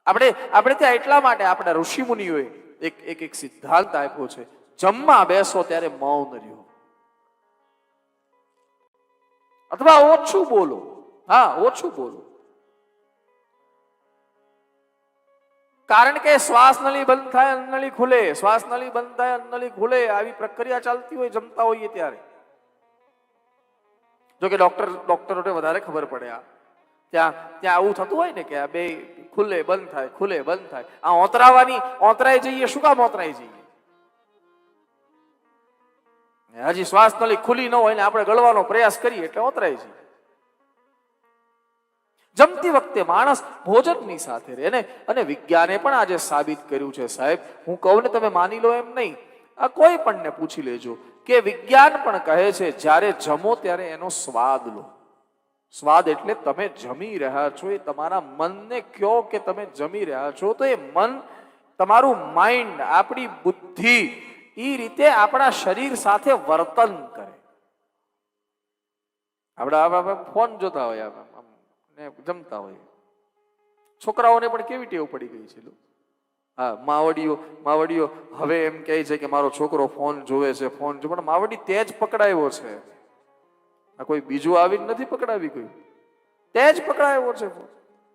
આપણે ત્યાં એટલા માટે આપણા ઋષિ મુનિઓએ એક સિદ્ધાંત આપ્યો છે, જમવા બેસો ત્યારે મૌન રહ્યો અથવા ઓછું બોલો. હા, ઓછું બોલો. કારણ કે શ્વાસ નળી બંધ થાય, અન્નળી ખુલે, શ્વાસ નળી બંધ થાય, અન્નળી ખુલે, આવી પ્રક્રિયા ચાલતી હોય જમતા હોઈએ ત્યારે. જો કે ડોક્ટરોને વધારે ખબર પડે. ત્યાં આવું થતું હોય ને કે આ બે ખુલે બંધ થાય, ખુલે બંધ થાય. આ ઓતરાઈ જઈએ. શું કામ ઓતરાઈ જઈએ? હજી શ્વાસ નળી ખુલી ન હોય ને આપણે ગળવાનો પ્રયાસ કરીએ એટલે ઓતરાઈ જઈએ. જમતી વખતે માણસ ભોજનની સાથે રહે ને. અને વિજ્ઞાને પણ આજે સાબિત કર્યું છે સાહેબ, હું કહું ને તમે માની લો એમ નહીં, આ કોઈ પણ ને પૂછી લેજો કે વિજ્ઞાન પણ કહે છે જ્યારે જમો ત્યારે એનો સ્વાદ લો. સ્વાદ એટલે તમે જમી રહ્યા છો, એ તમારા મનને કહો કે તમે જમી રહ્યા છો, તો એ મન, તમારું માઇન્ડ, આપણી બુદ્ધિ એ રીતે આપણા શરીર સાથે વર્તન કરે. આપણે ફોન જોતા હોય ને જમતા હોય. છોકરાઓને પણ કેવી ટેવ પડી ગઈ છે. હા, માવડીઓ હવે એમ કહે છે કે મારો છોકરો ફોન જોવે છે, ફોન જો. પણ માવડી તે જ પકડાયો છે, આ કોઈ બીજું આવીને નથી પકડાવી, કોઈ તે જ પકડાયો છે ફોન.